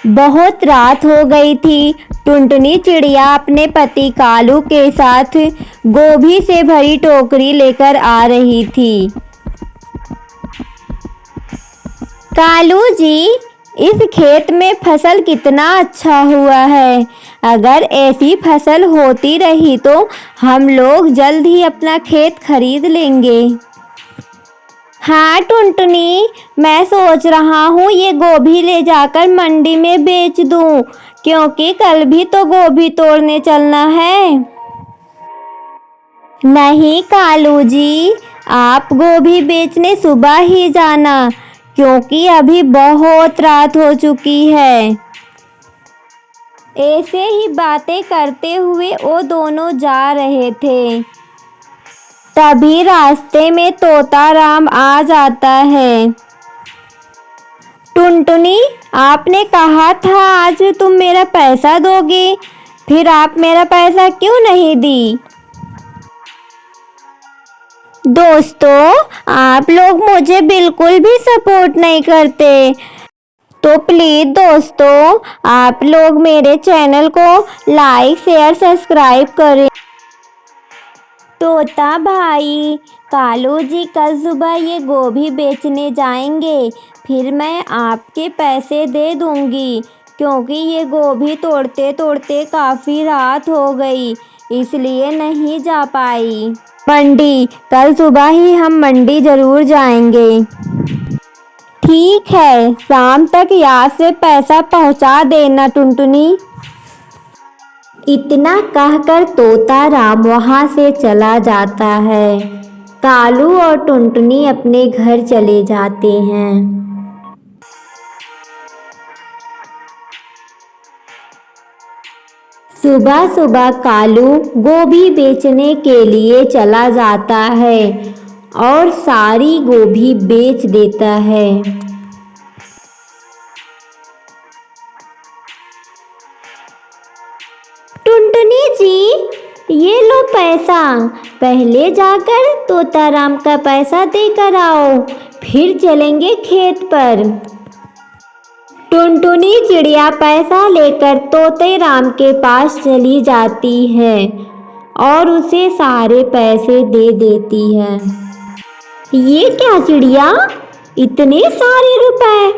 बहुत रात हो गई थी। टुनटुनी चिड़िया अपने पति कालू के साथ गोभी से भरी टोकरी लेकर आ रही थी। कालू जी, इस खेत में फसल कितना अच्छा हुआ है। अगर ऐसी फसल होती रही तो हम लोग जल्द ही अपना खेत खरीद लेंगे। हाँ टुनटुनी, मैं सोच रहा हूँ ये गोभी ले जाकर मंडी में बेच दूँ, क्योंकि कल भी तो गोभी तोड़ने चलना है। नहीं कालू जी, आप गोभी बेचने सुबह ही जाना, क्योंकि अभी बहुत रात हो चुकी है। ऐसे ही बातें करते हुए वो दोनों जा रहे थे। तभी रास्ते में तोता राम आ जाता है। टुनटुनी, आपने कहा था आज तुम मेरा पैसा दोगे, फिर आप मेरा पैसा क्यों नहीं दी? दोस्तों, आप लोग मुझे बिल्कुल भी सपोर्ट नहीं करते, तो प्लीज़ दोस्तों आप लोग मेरे चैनल को लाइक शेयर सब्सक्राइब करें। तोता भाई, कालू जी कल सुबह ये गोभी बेचने जाएंगे, फिर मैं आपके पैसे दे दूंगी, क्योंकि ये गोभी तोड़ते तोड़ते काफ़ी रात हो गई, इसलिए नहीं जा पाई मंडी। कल सुबह ही हम मंडी ज़रूर जाएंगे। ठीक है, शाम तक यहाँ से पैसा पहुँचा देना टुनटुनी। इतना कहकर तोता राम वहाँ से चला जाता है। कालू और टुनटुनी अपने घर चले जाते हैं। सुबह सुबह कालू गोभी बेचने के लिए चला जाता है और सारी गोभी बेच देता है। टुनटुनी जी, ये लो पैसा, पहले जाकर तोताराम का पैसा देकर आओ, फिर चलेंगे खेत पर। टुनटुनी चिड़िया पैसा लेकर तोतेराम के पास चली जाती है और उसे सारे पैसे दे देती है। ये क्या चिड़िया, इतने सारे रुपए?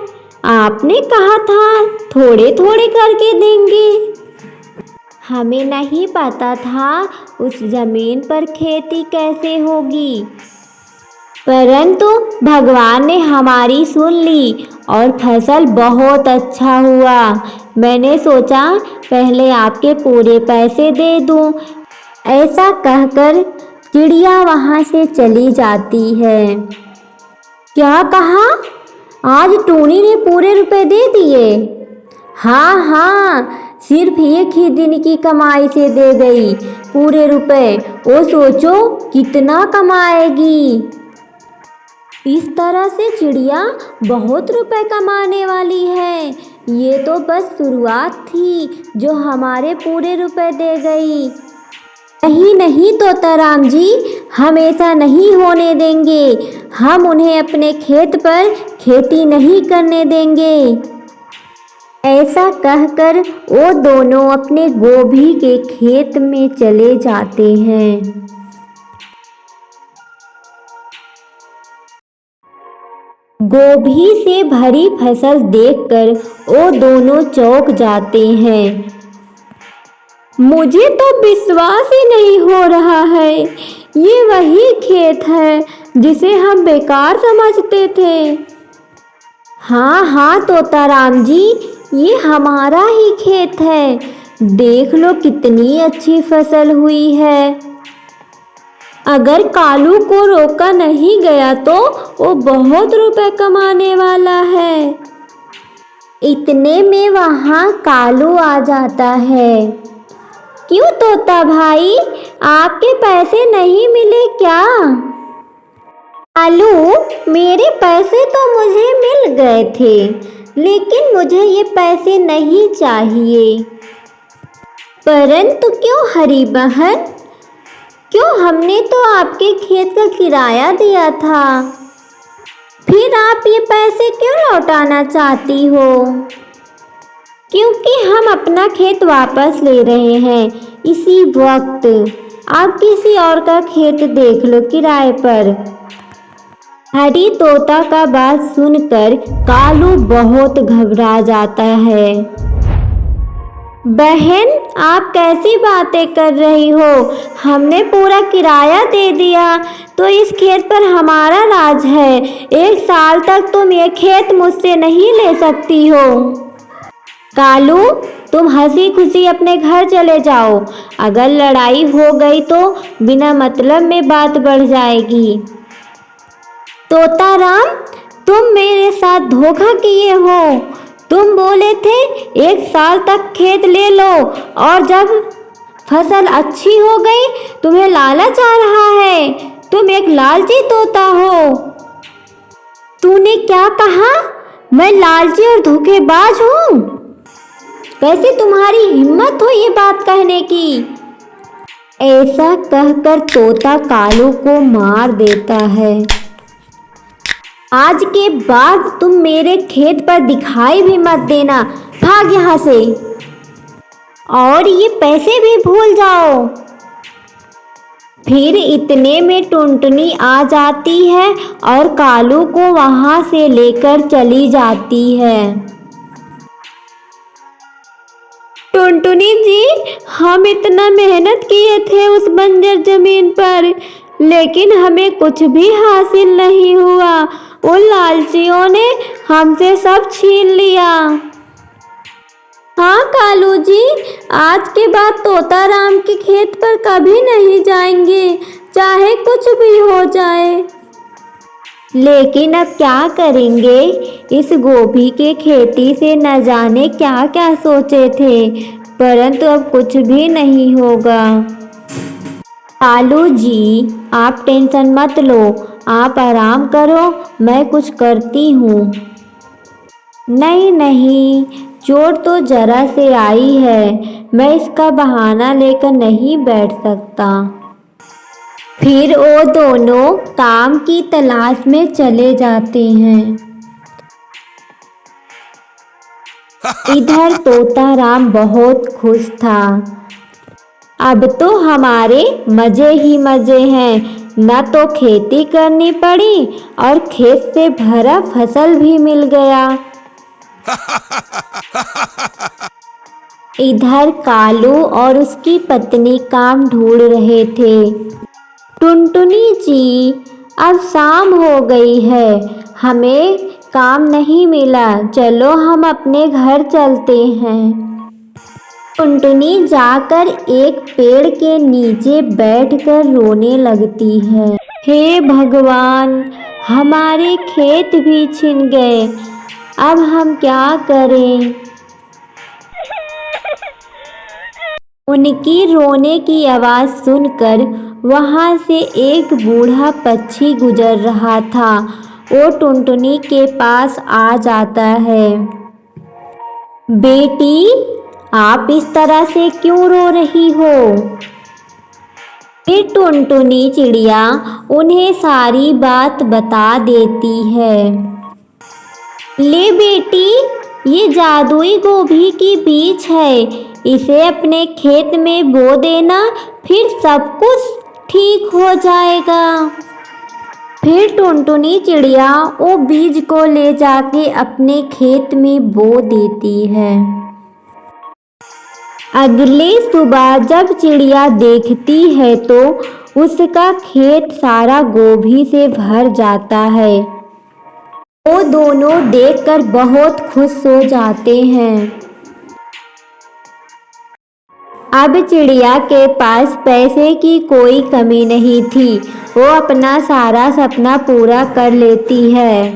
आपने कहा था थोड़े थोड़े करके देंगे। हमें नहीं पता था उस जमीन पर खेती कैसे होगी, परंतु भगवान ने हमारी सुन ली और फसल बहुत अच्छा हुआ। मैंने सोचा पहले आपके पूरे पैसे दे दूं। ऐसा कहकर चिड़िया वहाँ से चली जाती है। क्या कहा? आज टूनी ने पूरे रुपए दे दिए? हाँ हाँ, सिर्फ एक ही दिन की कमाई से दे गई पूरे रुपए। वो सोचो कितना कमाएगी। इस तरह से चिड़िया बहुत रुपए कमाने वाली है। ये तो बस शुरुआत थी जो हमारे पूरे रुपए दे गई। नहीं नहीं तोताराम जी, हम ऐसा नहीं होने देंगे। हम उन्हें अपने खेत पर खेती नहीं करने देंगे। ऐसा कहकर वो दोनों अपने गोभी के खेत में चले जाते हैं। गोभी से भरी फसल देखकर वो दोनों चौंक जाते हैं। मुझे तो विश्वास ही नहीं हो रहा है, ये वही खेत है जिसे हम बेकार समझते थे। हाँ हाँ तोताराम जी, ये हमारा ही खेत है। देख लो कितनी अच्छी फसल हुई है। अगर कालू को रोका नहीं गया तो वो बहुत रुपए कमाने वाला है। इतने में वहाँ कालू आ जाता है। क्यों तोता भाई, आपके पैसे नहीं मिले क्या? कालू, मेरे पैसे तो मुझे मिल गए थे, लेकिन मुझे ये पैसे नहीं चाहिए। परंतु क्यों हरी बहन, क्यों? हमने तो आपके खेत का किराया दिया था, फिर आप ये पैसे क्यों लौटाना चाहती हो? क्योंकि हम अपना खेत वापस ले रहे हैं। इसी वक्त आप किसी और का खेत देख लो किराए पर। हरी तोता का बात सुनकर कालू बहुत घबरा जाता है। बहन, आप कैसी बातें कर रही हो? हमने पूरा किराया दे दिया तो इस खेत पर हमारा राज है। 1 साल तक तुम ये खेत मुझसे नहीं ले सकती हो। कालू, तुम हंसी खुशी अपने घर चले जाओ। अगर लड़ाई हो गई तो बिना मतलब में बात बढ़ जाएगी। तोताराम, तुम मेरे साथ धोखा किए हो। तुम बोले थे 1 साल तक खेत ले लो और जब फसल अच्छी हो गई तुम्हें लालच आ रहा है। तुम एक लालची तोता हो। तूने क्या कहा? मैं लालची और धोखेबाज हूँ? कैसे तुम्हारी हिम्मत हो ये बात कहने की? ऐसा कहकर तोता कालू को मार देता है। आज के बाद तुम मेरे खेत पर दिखाई भी मत देना। भाग यहाँ से। और ये पैसे भी भूल जाओ। फिर इतने में टुनटुनी आ जाती है और कालू को वहां से लेकर चली जाती है। टुनटुनी जी, हम इतना मेहनत किए थे उस बंजर जमीन पर, लेकिन हमें कुछ भी हासिल नहीं हुआ। उन लालचियों ने हमसे सब छीन लिया। हाँ कालू जी, आज के बाद तोताराम के खेत पर कभी नहीं जाएंगे, चाहे कुछ भी हो जाए। लेकिन अब क्या करेंगे? इस गोभी के खेती से न जाने क्या क्या सोचे थे, परंतु अब कुछ भी नहीं होगा। कालू जी, आप टेंशन मत लो, आप आराम करो, मैं कुछ करती हूँ। नहीं नहीं, चोट तो जरा से आई है, मैं इसका बहाना लेकर नहीं बैठ सकता। फिर वो दोनों काम की तलाश में चले जाते हैं। इधर तोताराम बहुत खुश था। अब तो हमारे मजे ही मजे हैं, न तो खेती करनी पड़ी और खेत से भरा फसल भी मिल गया। इधर कालू और उसकी पत्नी काम ढूंढ रहे थे। टुनटुनी जी, अब शाम हो गई है, हमें काम नहीं मिला, चलो हम अपने घर चलते हैं। टुनटुनी जाकर एक पेड़ के नीचे बैठकर रोने लगती है। हे भगवान, हमारे खेत भी छिन गए, अब हम क्या करें? उनकी रोने की आवाज़ सुनकर वहाँ से एक बूढ़ा पक्षी गुजर रहा था। वो टुनटुनी के पास आ जाता है। बेटी, आप इस तरह से क्यों रो रही हो? फिर टुनटुनी चिड़िया उन्हें सारी बात बता देती है। ले बेटी, ये जादुई गोभी की बीज है, इसे अपने खेत में बो देना, फिर सब कुछ ठीक हो जाएगा। फिर टुनटुनी चिड़िया वो बीज को ले जाके अपने खेत में बो देती है। अगली सुबह जब चिड़िया देखती है तो उसका खेत सारा गोभी से भर जाता है। वो दोनों देखकर बहुत खुश हो जाते हैं। अब चिड़िया के पास पैसे की कोई कमी नहीं थी, वो अपना सारा सपना पूरा कर लेती है।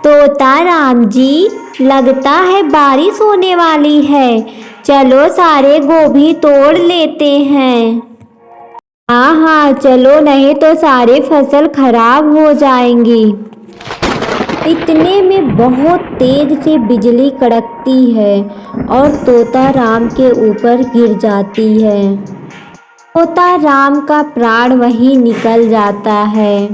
तोताराम जी, लगता है बारिश होने वाली है, चलो सारे गोभी तोड़ लेते हैं। हाँ हाँ चलो, नहीं तो सारी फसल खराब हो जाएंगी। इतने में बहुत तेज से बिजली कड़कती है और तोताराम के ऊपर गिर जाती है। तोताराम का प्राण वहीं निकल जाता है।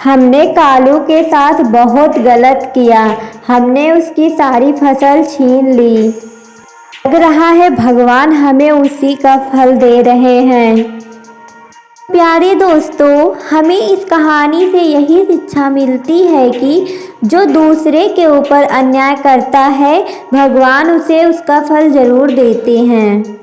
हमने कालू के साथ बहुत गलत किया। हमने उसकी सारी फसल छीन ली। लग रहा है भगवान हमें उसी का फल दे रहे हैं। प्यारे दोस्तों, हमें इस कहानी से यही शिक्षा मिलती है कि जो दूसरे के ऊपर अन्याय करता है, भगवान उसे उसका फल ज़रूर देते हैं।